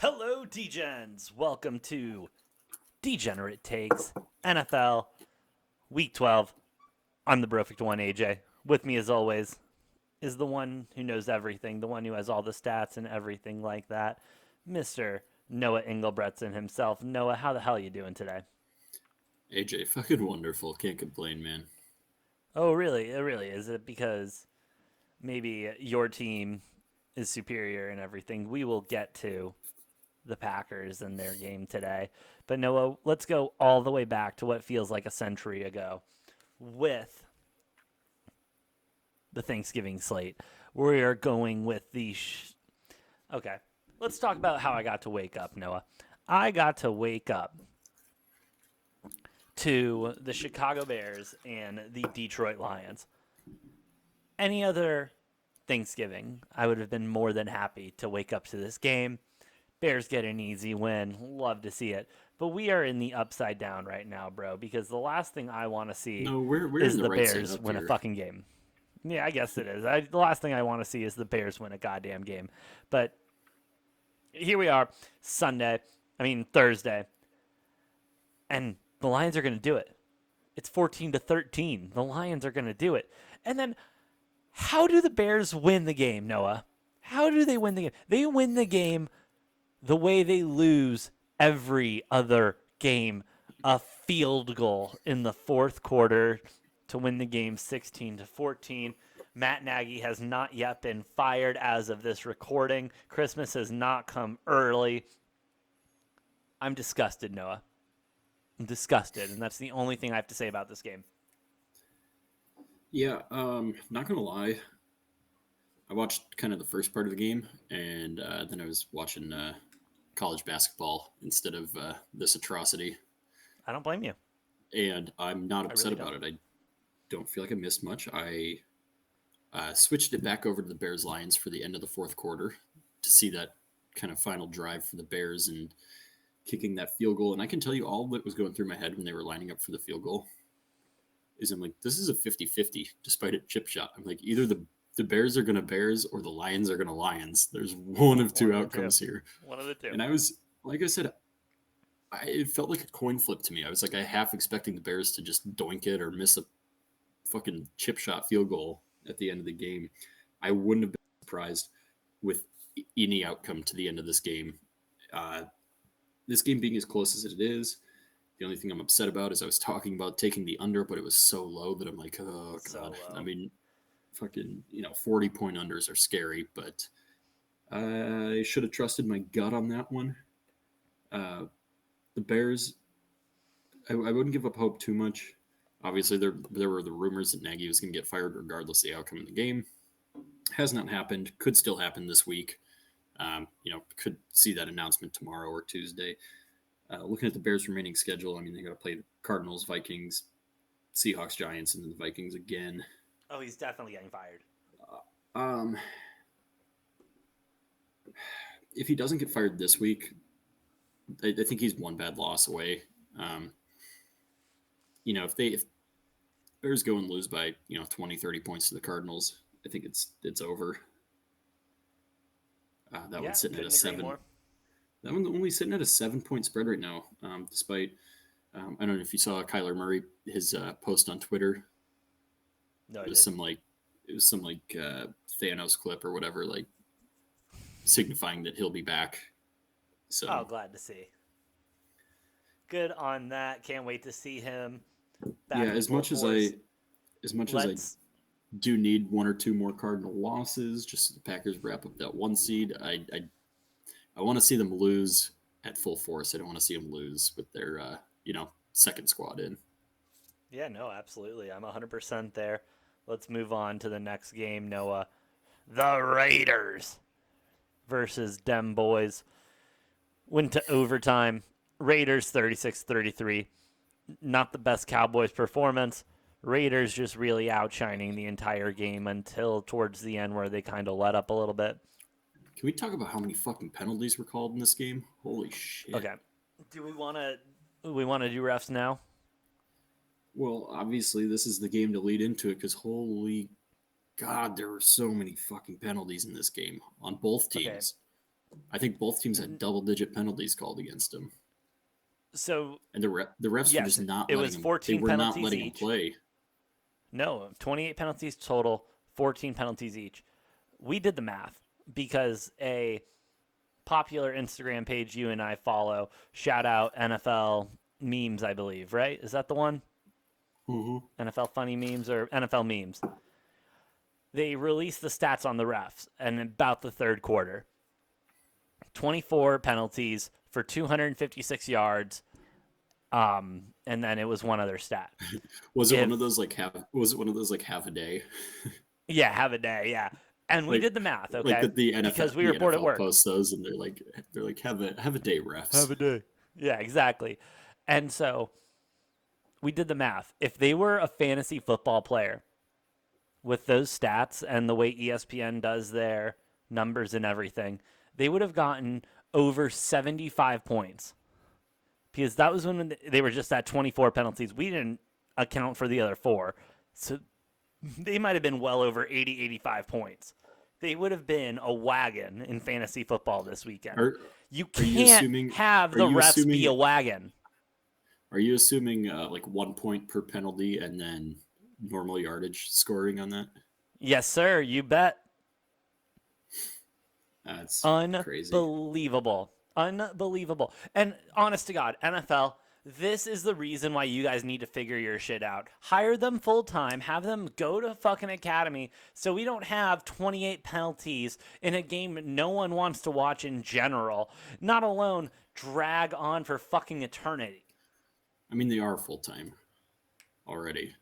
Hello, Degens. Welcome to Degenerate Takes NFL Week 12. I'm the perfect one, AJ. With me, as always, is the one who knows everything, the one who has all the stats and everything like that, Mr. Noah Engelbretson himself. Noah, how the hell are you doing today? AJ, fucking wonderful. Can't complain, man. Oh, really? It really is. It because maybe your team is superior and everything. We will get to the Packers and their game today. But Noah, let's go all the way back to what feels like a century ago with the Thanksgiving slate. We are going with okay, let's talk about how I got to wake up, Noah. I got to wake up to the Chicago Bears and the Detroit Lions. Any other Thanksgiving, I would have been more than happy to wake up to this game. Bears get an easy win. Love to see it. But we are in the upside down right now, bro, because the last thing I want to see No, we're in is the the right side Bears up win a here. fucking game. Yeah, I guess it is. The last thing I want to see is the Bears win a goddamn game. But here we are, Thursday, and the Lions are going to do it. It's 14-13. The Lions are going to do it. And then how do the Bears win the game, Noah? How do they win the game? They win the game the way they lose every other game, a field goal in the fourth quarter to win the game 16-14. Matt Nagy has not yet been fired as of this recording. Christmas has not come early. I'm disgusted, Noah. I'm disgusted, and that's the only thing I have to say about this game. Yeah, not gonna lie. I watched kind of the first part of the game, and then I was watching college basketball instead of this atrocity. I don't blame you. And I'm not I upset really about don't. it. I don't feel like I missed much. I switched it back over to the Bears Lions for the end of the fourth quarter to see that kind of final drive for the Bears and kicking that field goal. And I can tell you all that was going through my head when they were lining up for the field goal is I'm like, this is a 50-50 despite a chip shot. I'm like, either the Bears are going to Bears or the Lions are going to Lions. There's one of One two of the two. outcomes here. One of the two. And I was, like I said, it felt like a coin flip to me. I was like, I half expecting the Bears to just doink it or miss a fucking chip shot field goal at the end of the game. I wouldn't have been surprised with any outcome to the end of this game. Uh, this game being as close as it is, the only thing I'm upset about is I was talking about taking the under, but it was so low that I'm like, oh So god. I low. mean, fucking 40-point unders are scary, but I should have trusted my gut on that one. Uh, the Bears, I wouldn't give up hope too much. Obviously, there were the rumors that Nagy was going to get fired regardless of the outcome of the game. Has not happened. Could still happen this week. Could see that announcement tomorrow or Tuesday. Looking at the Bears' remaining schedule, I mean, they got to play the Cardinals, Vikings, Seahawks, Giants, and then the Vikings again. Oh, he's definitely getting fired. Um, if he doesn't get fired this week, I think he's one bad loss away. Um, if Bears go and lose by 20, 30 points to the Cardinals, I think it's over. That Yeah, one's sitting at a couldn't agree seven. more. That one's only sitting at a 7 point spread right now, despite I don't know if you saw Kyler Murray his post on Twitter. No, It I was didn't. some Thanos clip or whatever, like signifying that he'll be back. Oh, So glad to see. Good on that. Can't wait to see him yeah, back in full force. as much as I Let's. do need one or two more Cardinal losses, just so the Packers wrap up that one seed. I want to see them lose at full force. I don't want to see them lose with their second squad in. Yeah, no, absolutely. I'm 100% there. Let's move on to the next game, Noah. The Raiders versus Dem Boys. Went to overtime. Raiders 36-33. Not the best Cowboys performance. Raiders just really outshining the entire game until towards the end where they kind of let up a little bit. Can we talk about how many fucking penalties were called in this game? Holy shit. Okay. Do we want to do refs now? Well, obviously, this is the game to lead into it because holy God, there were so many fucking penalties in this game on both Okay. teams. I think both teams had double-digit penalties called against him, So and the refs were just yes, not it letting was him. They 14 were not penalties letting him each. play. No, 28 penalties total, 14 penalties each. We did the math because a popular Instagram page you and I follow, shout out NFL memes, I believe, right? Is that the one? Mm-hmm. NFL funny memes or NFL memes. They released the stats on the refs and about the third quarter. 24 penalties for 256 yards. And then it was one other stat. Was it one If of those like have? Was it one of those like half a day? Yeah, have a day, yeah. And we like did the math, like okay? the Because NFL we the were bored at NFL work. posts those, and they're like have a day, Have refs. a day. Yeah, exactly. And so we did the math. If they were a fantasy football player with those stats and the way ESPN does their numbers and everything, they would have gotten over 75 points. Because that was when they were just at 24 penalties. We didn't account for the other four. So they might have been well over 80, 85 points. They would have been a wagon in fantasy football this weekend. Are You are you can't assuming? have Are the you refs be a assuming? wagon. Are you assuming like 1 point per penalty and then normal yardage scoring on that? Yes, sir. You bet. That's crazy. Unbelievable. Unbelievable. And honest to God, NFL, this is the reason why you guys need to figure your shit out. Hire them full time, have them go to fucking academy so we don't have 28 penalties in a game no one wants to watch in general, not alone drag on for fucking eternity. I mean, they are full time already.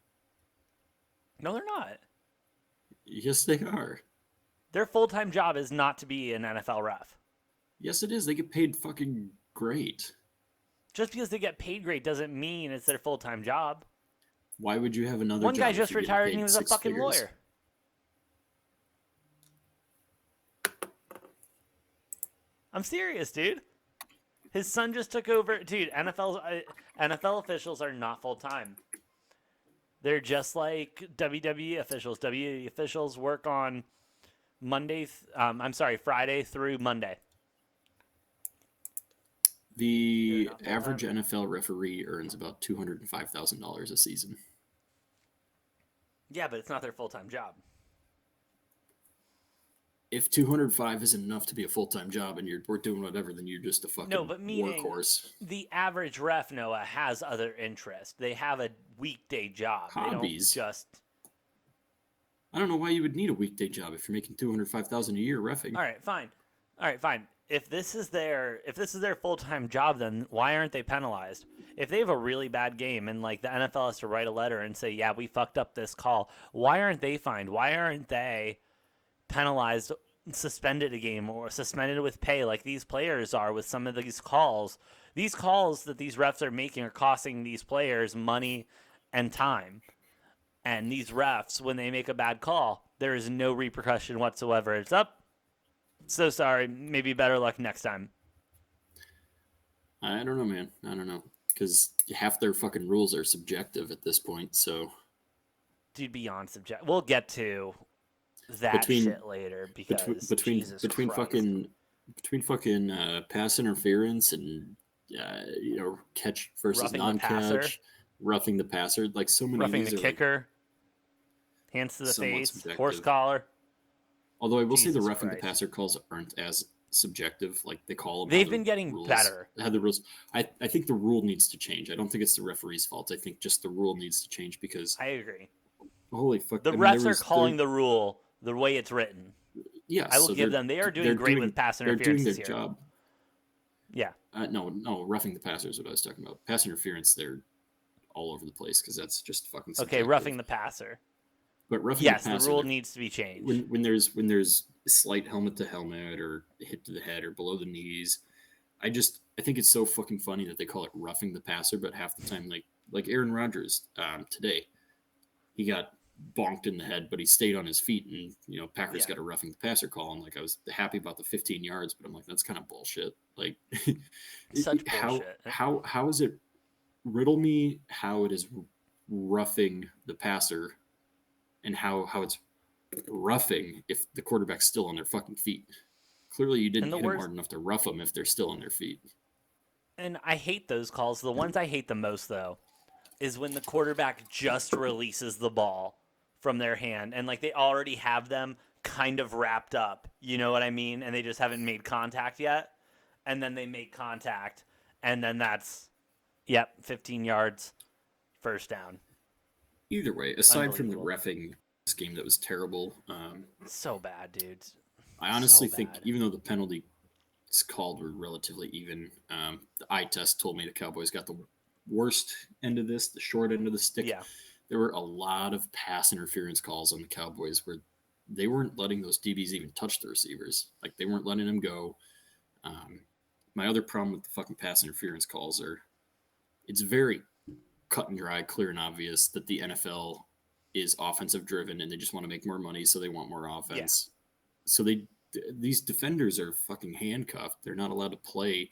No, they're not. Yes, they are. Their full time job is not to be an NFL ref. Yes, it is. They get paid fucking great. Just because they get paid great doesn't mean it's their full time job. Why would you have another One guy job if just you're getting retired and he paid was a six fucking figures? lawyer. I'm serious, dude. His son just took over. Dude, NFL officials are not full time. They're just like WWE officials. WWE officials work on Friday through Monday. They're The not full average time. NFL referee earns about $205,000 a season. Yeah, but it's not their full time job. If 205 isn't enough to be a full time job and we're doing whatever, then you're just a No, fucking but meaning workhorse. the average ref, Noah, has other interests. They have a weekday job. They don't Hobbies. just. I don't know why you would need a weekday job if you're making 205,000 a year refing. All right, fine. All right, fine. If this is their full time job, then why aren't they penalized? If they have a really bad game and like the NFL has to write a letter and say, yeah, we fucked up this call, why aren't they fined? Why aren't they penalized, suspended a game, or suspended with pay like these players are with some of these calls? These calls that these refs are making are costing these players money and time. And these refs, when they make a bad call, there is no repercussion whatsoever. It's up. So sorry. Maybe better luck next time. I don't know, man. I don't know. Because half their fucking rules are subjective at this point. So Dude, beyond subject. We'll get to that between shit later between because between Jesus between Christ. fucking pass interference and catch versus Roughing the passer, non-catch, roughing the passer, like so many of roughing the these are like kicker, hands to the somewhat face, horse subjective. collar. Although I will say the Jesus roughing the Christ. passer calls aren't as subjective. Like they call them They've been getting rules better. how the rules. I think the rule needs to change. I don't think it's the referee's fault. I think just the rule needs to change because I agree. holy fuck. The I mean, refs are calling there. the rule the way it's written. I Yes, will so give them. They are doing they're great doing with pass they're doing interference their this year. job. Yeah. No, roughing the passer is what I was talking about. Pass interference, they're all over the place because that's just fucking Okay, subjective. roughing the passer. But roughing Yes, the the passer, rule needs to be changed. when there's slight helmet to helmet or hit to the head or below the knees, I think it's so fucking funny that they call it roughing the passer, but half the time like Aaron Rodgers today, he got bonked in the head, but he stayed on his feet, and Packers got a roughing the passer call, and like I was happy about the 15 yards, but I'm like that's kind of bullshit. Like Such how bullshit. how is it? Riddle me how it is roughing the passer, and how it's roughing if the quarterback's still on their fucking feet. Clearly, you And didn't the hit them worst, hard enough to rough them if they're still on their feet. and I hate those calls. The ones I hate the most, though, is when the quarterback just releases the ball from their hand and like they already have them kind of wrapped up. You know what I mean? And they just haven't made contact yet. And then they make contact. And then that's, yep, 15 yards, first down. Either way, aside from the Unbelievable. refing, this game that was terrible. So bad, dude. I So honestly think bad. even though the penalties called were relatively even, the eye test told me the Cowboys got the worst end of this, the short end of the stick. Yeah. There were a lot of pass interference calls on the Cowboys where they weren't letting those DBs even touch the receivers. Like they weren't letting them go. Um, my other problem with the fucking pass interference calls are it's very cut and dry, clear and obvious that the NFL is offensive driven and they just want to make more money, so they want more Yeah. offense. So these defenders are fucking handcuffed. They're not allowed to play.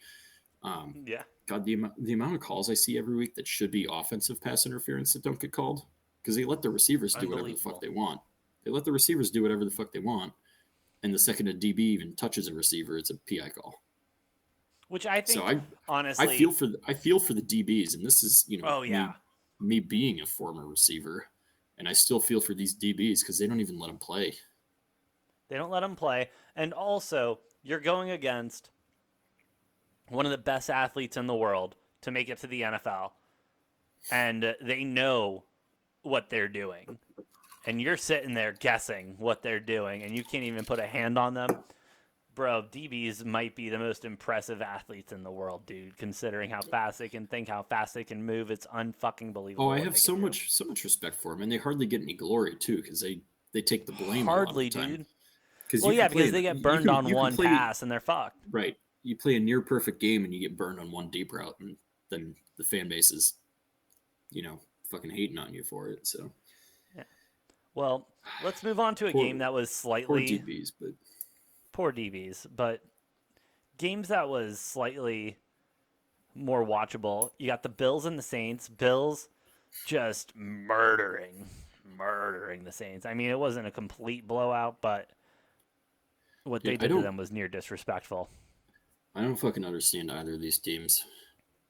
Um, Yeah. God, the amount of calls I see every week that should be offensive pass interference that don't get called because they let the receivers do whatever the fuck Unbelievable. they want. They let the receivers do whatever the fuck they want, and the second a DB even touches a receiver, it's a PI call. Which I So think, I feel honestly, for I feel for the DBs, and this is oh, yeah. me being a former receiver, and I still feel for these DBs because they don't even let them play. They don't let them play. And also, you're going against one of the best athletes in the world to make it to the NFL. And they know what they're doing. And you're sitting there guessing what they're doing, and you can't even put a hand on them. Bro, DBs might be the most impressive athletes in the world, dude, considering how fast they can think, how fast they can move. It's unfucking believable Oh, I what have they can do. so much respect for them, and they hardly get any glory too because they take the blame a lot of the Hardly, time. dude. Because Well, you yeah, can because play they get burned on you can one play pass and they're fucked. right. You play a near perfect game and you get burned on one deep route, and then the fan base is fucking hating on you for it. So Yeah. Well, let's move on to a poor game that was poor slightly DBs, but poor DBs, but games that was slightly more watchable. You got the Bills and the Saints. Bills just murdering the Saints. I mean, it wasn't a complete blowout, but what yeah, they did to them was near disrespectful. I don't fucking understand either of these teams.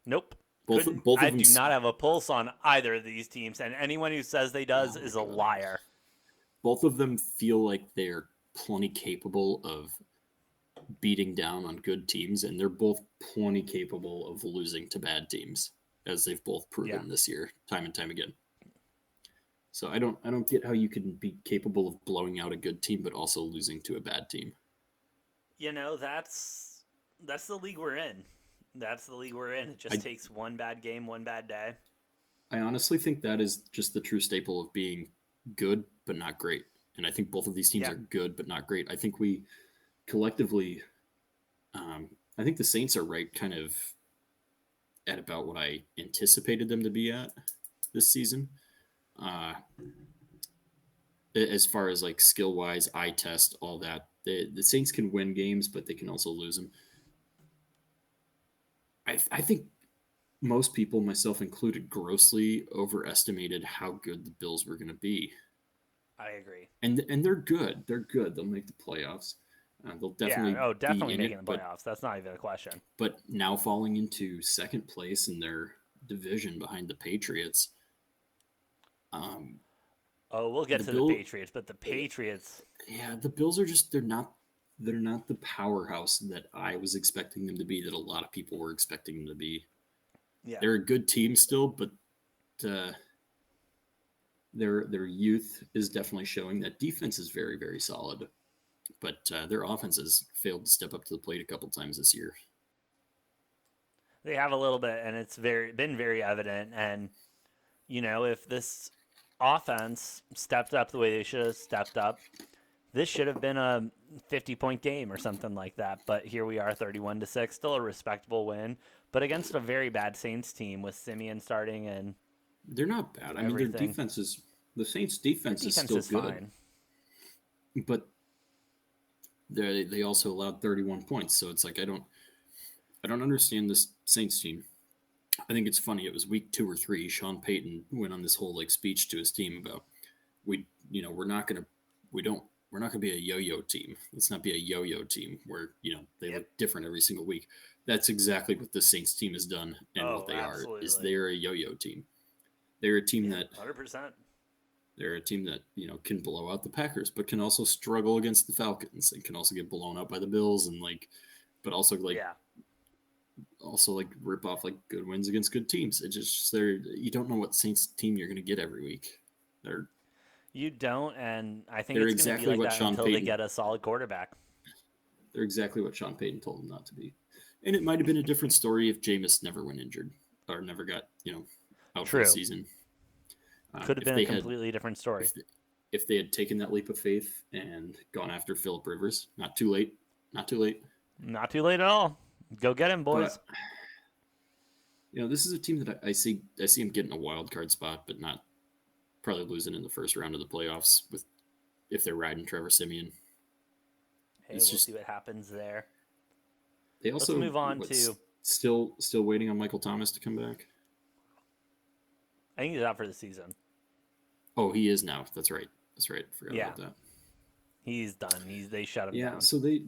Nope. Both Couldn't. both I of them do not have a pulse on either of these teams, and anyone who says they does oh my is a god. liar. Both of them feel like they're plenty capable of beating down on good teams, and they're both plenty capable of losing to bad teams, as they've both Yeah. proven this year, time and time again. So I don't get how you can be capable of blowing out a good team but also losing to a bad team. You know, that's the league we're in. That's the league we're in. It just I takes one bad game, one bad day. I honestly think that is just the true staple of being good but not great. And I think both of these teams Yeah. are good but not great. I think we collectively, I think the Saints are right kind of at about what I anticipated them to be at this season. Uh, as far as like skill wise, eye test, all that. The Saints can win games, but they can also lose them. I think most people, myself included, grossly overestimated how good the Bills were going to be. I agree. And they're good. They're good. They'll make the playoffs. They'll Yeah. definitely Oh, be definitely in making it. the playoffs. That's not even a question. But now falling into second place in their division behind the Patriots. Um, Oh, we'll get the to the Bill, Patriots, but the Patriots. yeah, the Bills are just they're not the powerhouse that I was expecting them to be. That a lot of people were expecting them to be. Yeah. They're a good team still, but uh, their youth is definitely showing. That defense is very solid, but their offense has failed to step up to the plate a couple times this year. They have a little bit, and it's been very evident. And you know, if this offense stepped up the way they should have stepped up, this should have been a 50-point game or something like that. But here we are, 31-6, still a respectable win, but against a very bad Saints team with Simeon starting and They're not bad. I mean, everything. the Saints' Their defense is defense still is good, fine. but they also allowed 31 points. So it's like I don't understand this Saints team. I think it's funny. It was week 2 or 3. Sean Payton went on this whole like speech to his team about we we're not gonna we're not going to be a yo-yo team. Let's not be a yo-yo team where they Yep. look different every single week. That's exactly what the Saints team has done, and what Oh, they are is absolutely. they're a yo-yo team. They're a team Yeah, that 100%. can blow out the Packers, but can also struggle against the Falcons, and can also get blown out by the Bills, and but Yeah. also like rip off like good wins against good teams. It's just you don't know what Saints team you're going to get every week. They're You don't, and I think they're it's going to be exactly like what that Sean until they Payton get a solid quarterback. they're exactly what Sean Payton told them not to be. And it might have been a different story if Jameis never went injured or never got out for the True. season. Could have If been a they had completely different story. if they had taken that leap of faith and gone after Philip Rivers, not too late, not too late. Not too late at all. Go get him, boys. But this is a team that I see him getting a wild card spot, but not probably losing in the first round of the playoffs with if they're riding Trevor Simeon. Hey, It's we'll see just what happens there. they Let's also move on to. still waiting on Michael Thomas to come back. I think he's out for the season. Oh, he is now. That's right. Forgot Yeah. about that. He's done. They shut him Yeah, down. so they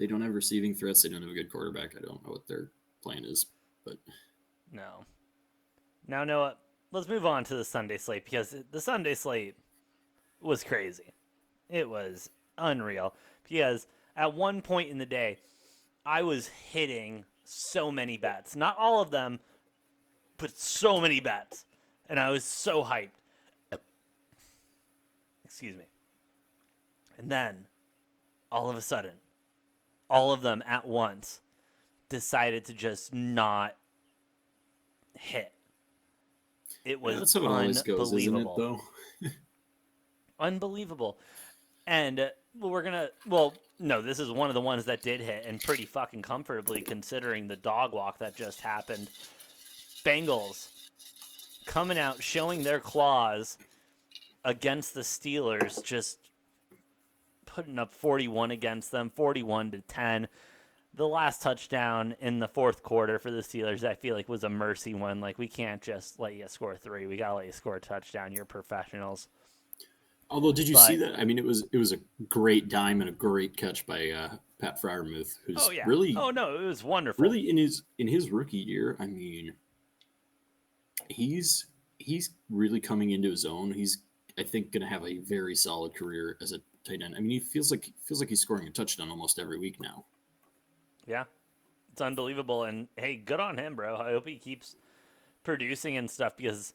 don't have receiving threats. They don't have a good quarterback. I don't know what their plan is, but No. Now, Noah, let's move on to the Sunday slate because the Sunday slate was crazy. It was unreal because at one point in the day, I was hitting so many bets. Not all of them, but so many bets. And I was so hyped. Excuse me. And then, all of a sudden, all of them at once decided to just not hit. It was that's how it always goes, isn't it? unbelievable. Though. Unbelievable. And no, this is one of the ones that did hit, and pretty fucking comfortably considering the dog walk that just happened. Bengals coming out, showing their claws against the Steelers, just putting up 41 against them, 41-10. The last touchdown in the fourth quarter for the Steelers, I feel like, was a mercy one. Like, we can't just let you score 3. We gotta let you score a touchdown. You're professionals. Although, did you see But that? I mean, it was a great dime and a great catch by Pat Fryermuth, who's oh yeah, really oh no, it was wonderful. really in his rookie year. I mean, he's really coming into his own. He's, I think, going to have a very solid career as a tight end. I mean, he feels like he's scoring a touchdown almost every week now. Yeah, it's unbelievable. And hey, good on him, bro. I hope he keeps producing and stuff because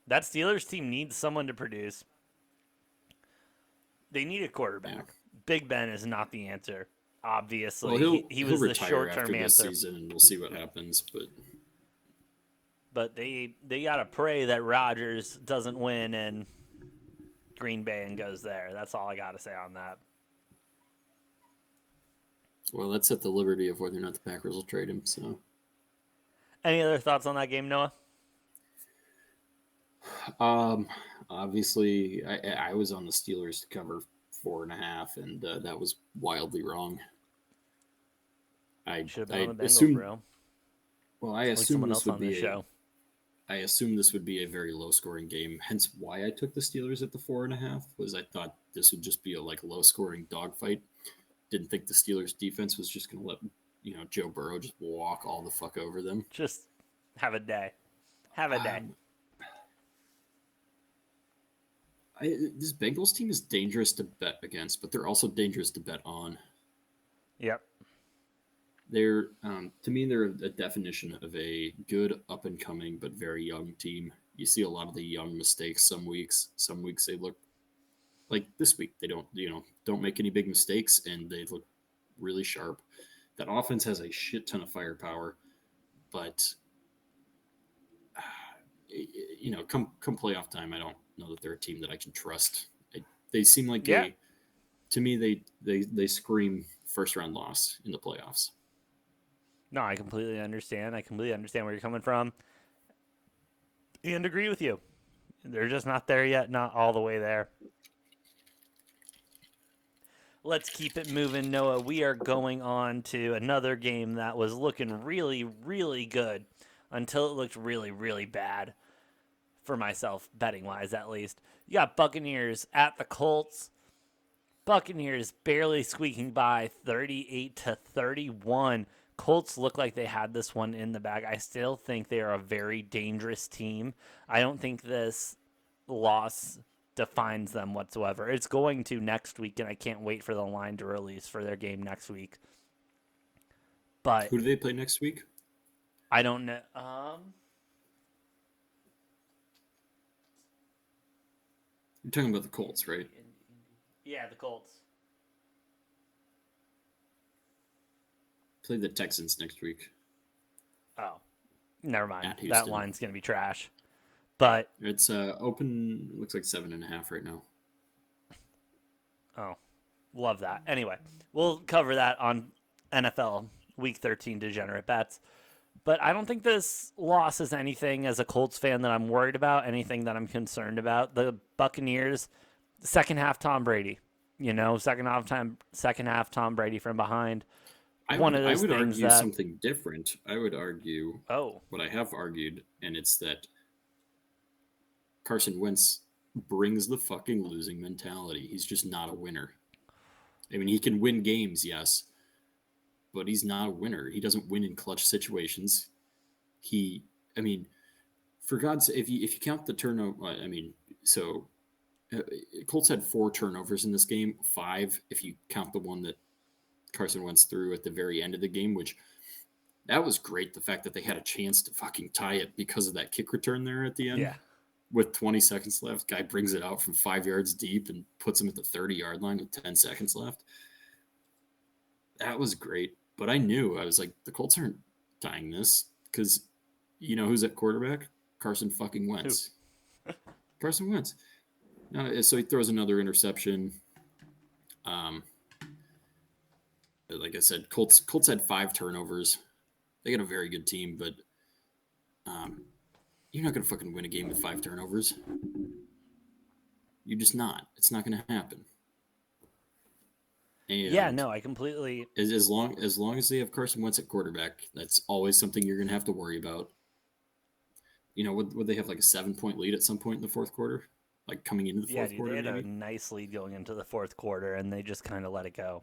that Steelers team needs someone to produce. They need a quarterback. Yeah. Big Ben is not the answer. Obviously, Well, he he'll was the retire short-term after this answer. season, and we'll see what happens. But they gotta pray that Rodgers doesn't win and Green Bay and goes there. That's all I gotta say on that. Well, that's at the liberty of whether or not the Packers will trade him. So, Any other thoughts on that game, Noah? obviously, I was on the Steelers to cover 4.5, and that was wildly wrong. I Should have been on the Bengals, assumed, bro. well, I Like assumed someone this else would on be the show. I assumed this would be a very low scoring game. Hence why I took the Steelers at the 4.5 was I thought this would just be a low scoring dogfight. Didn't think the Steelers defense was just going to let Joe Burrow just walk all the fuck over them. Just have a day. Have a day. This Bengals team is dangerous to bet against, but they're also dangerous to bet on. Yep. They're to me they're a definition of a good up and coming but very young team. You see a lot of the young mistakes some weeks. Some weeks they look like this week they don't make any big mistakes and they look really sharp. That offense has a shit ton of firepower, but come playoff time, I don't know that they're a team that I can trust. They seem like to me they scream first round loss in the playoffs. No, I completely understand. I completely understand where you're coming from. And agree with you. They're just not there yet, not all the way there. Let's keep it moving, Noah. We are going on to another game that was looking really, really good until it looked really, really bad for myself, betting-wise at least. You got Buccaneers at the Colts. Buccaneers barely squeaking by 38-31. Colts look like they had this one in the bag. I still think they are a very dangerous team. I don't think this loss defines them whatsoever. It's going to next week, and I can't wait for the line to release for their game next week. But Who do they play next week? I don't know. You're talking about the Colts, right? Yeah, the Colts. Play the Texans next week. Oh, never mind. At That Houston. line's going to be trash. But It's open. Looks like 7.5 right now. oh, love that. Anyway, we'll cover that on NFL Week 13 Degenerate Bets. But I don't think this loss is anything as a Colts fan that I'm worried about, anything that I'm concerned about. The Buccaneers, second half Tom Brady. Second half Tom Brady from behind. I One would, of I those would things argue that something different. I would argue oh, what I have argued, and it's that Carson Wentz brings the fucking losing mentality. He's just not a winner. I mean, he can win games, yes, but he's not a winner. He doesn't win in clutch situations. I mean, for God's sake, if you count the turnover, I mean, so Colts had 4 turnovers in this game, 5 if you count the one that Carson Wentz threw at the very end of the game, which that was great. The fact that they had a chance to fucking tie it because of that kick return there at the end. yeah. With 20 seconds left, guy brings it out from 5 yards deep and puts him at the 30-yard line with 10 seconds left. That was great. But I was like, the Colts aren't tying this because you know who's at quarterback? Carson fucking Wentz. Carson Wentz. So he throws another interception. Like I said, Colts had 5 turnovers. They got a very good team, but you're not going to fucking win a game with 5 turnovers. You're just not. It's not going to happen. And Yeah, no, I completely. as long as they have Carson Wentz at quarterback, that's always something you're going to have to worry about. Would they have like a 7-point lead at some point in the fourth quarter? Like coming into the fourth quarter, They had maybe? a nice lead going into the fourth quarter, and they just kind of let it go.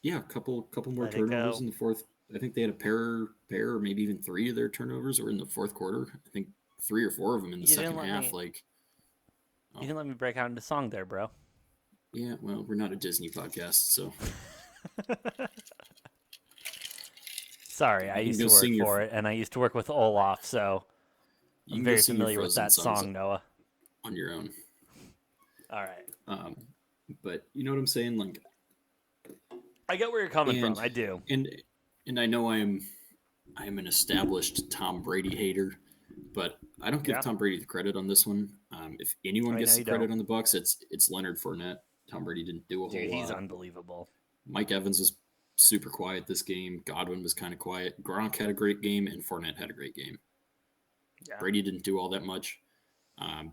Yeah, a couple more Let it turnovers go. in the fourth. I think they had a pair, or maybe even 3 of their turnovers were in the fourth quarter. I think 3 or 4 of them in the You didn't second let half. me. You didn't let me break out into song there, bro. Yeah, well, we're not a Disney podcast, so Sorry, I You can used go to work sing your- for it, and I used to work with Olaf, so you I'm can go very sing your familiar with Frozen that songs song, Noah. on your own. All right. But you know what I'm saying? Like, I get where you're coming and from. I do. and I know I'm an established Tom Brady hater, but I don't give Yeah. Tom Brady the credit on this one. If anyone I gets know the you credit don't. on the Bucks, it's Leonard Fournette. Tom Brady didn't do a Dude, whole he's lot. unbelievable. Mike Evans was super quiet this game. Godwin was kind of quiet. Gronk had a great game, and Fournette had a great game. Yeah. Brady didn't do all that much. I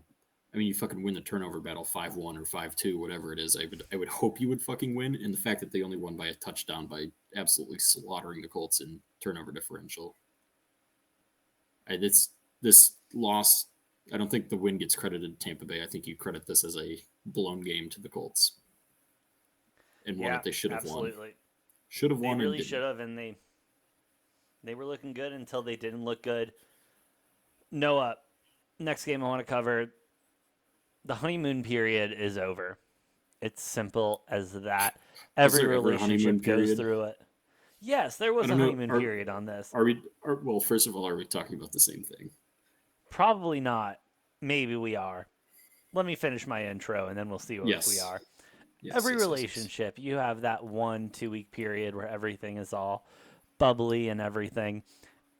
mean, you fucking win the turnover battle 5-1 or 5-2, whatever it is. I would hope you would fucking win. And the fact that they only won by a touchdown by absolutely slaughtering the Colts in turnover differential. This loss, I don't think the win gets credited to Tampa Bay. I think you credit this as a blown game to the Colts. And one that they should have won. absolutely. Should have They won. really and should have, and they were looking good until they didn't look good. Noah, next game I want to cover. The honeymoon period is over. It's simple as that. Every there ever a honeymoon relationship goes period? through it. Yes, there was I a don't know. honeymoon period on this. Well, first of all, are we talking about the same thing? Probably not. Maybe we are. Let me finish my intro and then we'll see if Yes. we are. Yes, Every yes, yes, yes. relationship, you have that 1-2 week period where everything is all bubbly and everything.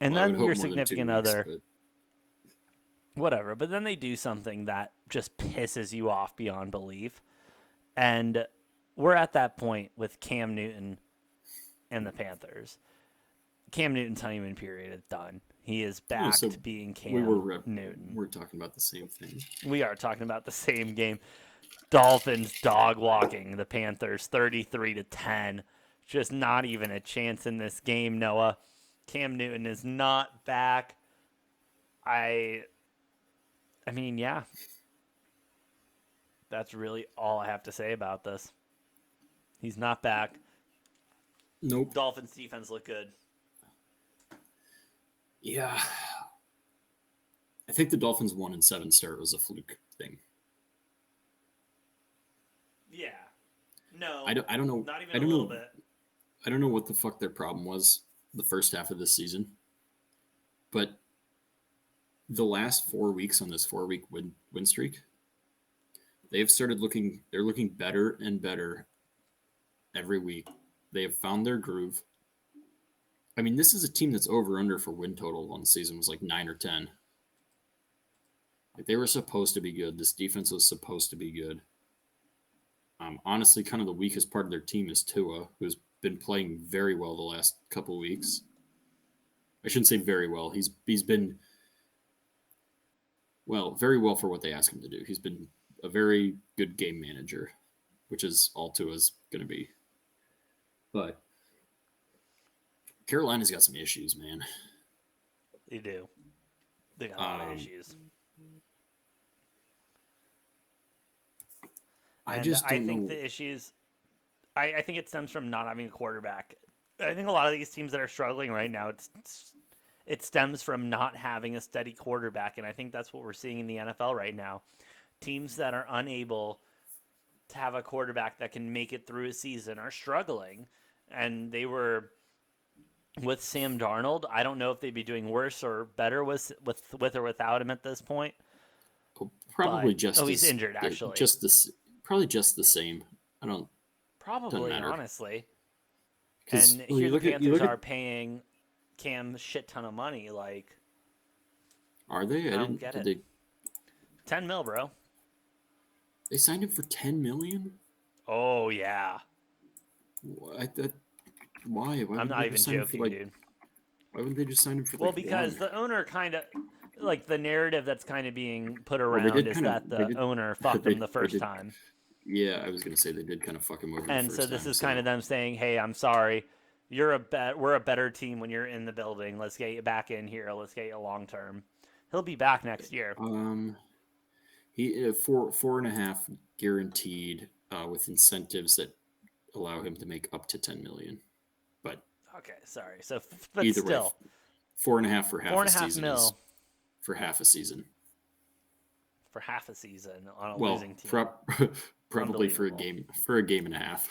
And Well, I would then hope your more than 2 significant weeks, other, but- whatever, but then they do something that just pisses you off beyond belief. And we're at that point with Cam Newton and the Panthers. Cam Newton's honeymoon period is done. He is back so to being Cam Newton. We're talking about the same thing. We are talking about the same game. Dolphins dog walking the Panthers 33-10. Just not even a chance in this game, Noah. Cam Newton is not back. I mean, yeah. That's really all I have to say about this. He's not back. Nope. Dolphins defense look good. Yeah. I think the Dolphins 1-7 start was a fluke thing. Yeah. No. I don't know. Not even I a don't little know. bit. I don't know what the fuck their problem was the first half of this season, but the last 4 weeks on this 4-week win streak, they've started looking. They're looking better and better every week. They have found their groove. I mean, this is a team that's over under for win total on the season was like 9 or 10. Like they were supposed to be good. This defense was supposed to be good. Honestly, kind of the weakest part of their team is Tua, who's been playing very well the last couple of weeks. I shouldn't say very well. He's been very well for what they ask him to do. He's been a very good game manager, which is all Tua's going to be. But Carolina's got some issues, man. They do. They got a lot of issues. I think the issues. I think it stems from not having a quarterback. I think a lot of these teams that are struggling right now, it stems from not having a steady quarterback, and I think that's what we're seeing in the NFL right now. Teams that are unable to have a quarterback that can make it through a season are struggling, and they were with Sam Darnold. I don't know if they'd be doing worse or better with or without him at this point. Probably But, just he's injured actually. Probably just the same. I don't. Probably, honestly. 'Cause, And well, here you the look at- you Panthers look at- are paying Cam a shit ton of money. Like, Are they? I don't get did it. $10 million, bro. They signed him for $10 million. Oh yeah. Why? I'm not even joking, dude. Why wouldn't they just sign him for? Well, because the owner kind of, like, the narrative that's kind of being put they around did is kinda- that they the did- owner fucked they- him the they first did- time. Yeah, I was gonna say they did kind of fuck him over. And the so first this time, is kind of them saying, "Hey, I'm sorry. We're a better team when you're in the building. Let's get you back in here. Let's get you long term." He'll be back next year. He 4.5 guaranteed with incentives that allow him to make up to $10 million. But Okay, sorry. So, but either still, way, 4.5 for half a $4.5 season. million For half a season. for half a season on a Well, losing team. probably for a game and a half.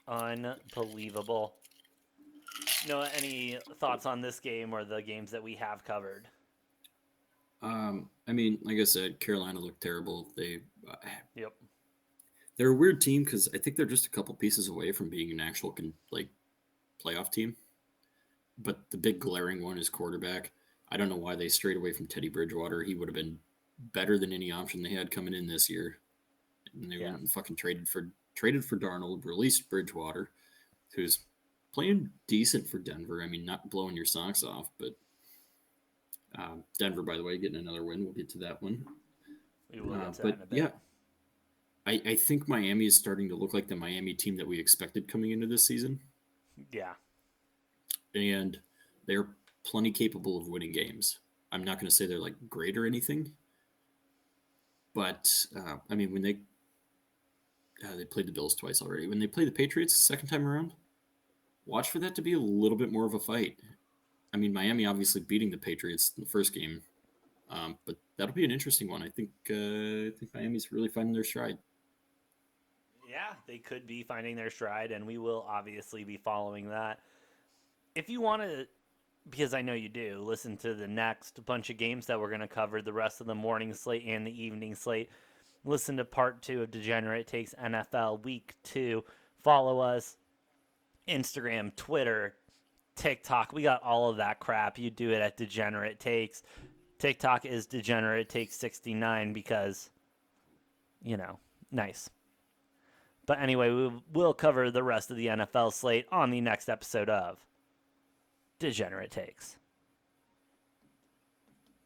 Unbelievable. Noah, any thoughts on this game or the games that we have covered? I mean, like I said, Carolina looked terrible. Yep. They're a weird team because I think they're just a couple pieces away from being an actual playoff team. But the big glaring one is quarterback. I don't know why they strayed away from Teddy Bridgewater. He would have been better than any option they had coming in this year. And they went and fucking traded for Darnold, released Bridgewater, who's playing decent for Denver. I mean, not blowing your socks off, but Denver, by the way, getting another win. We'll get to that one. We will get to that in a bit. Yeah, I think Miami is starting to look like the Miami team that we expected coming into this season. Yeah. And they're plenty capable of winning games. I'm not going to say they're like great or anything, but I mean, when they played the Bills twice already. When they play the Patriots second time around, watch for that to be a little bit more of a fight. I mean, Miami obviously beating the Patriots in the first game, but that'll be an interesting one. I think Miami's really finding their stride. Yeah, they could be finding their stride, and we will obviously be following that. If you want to, because I know you do, listen to the next bunch of games that we're going to cover, the rest of the morning slate and the evening slate, listen to part 2 of Degenerate Takes NFL Week 2. Follow us, Instagram, Twitter, TikTok. We got all of that crap. You do it at Degenerate Takes. TikTok is Degenerate Takes 69 because, nice. But anyway, we'll cover the rest of the NFL slate on the next episode of Degenerate Takes.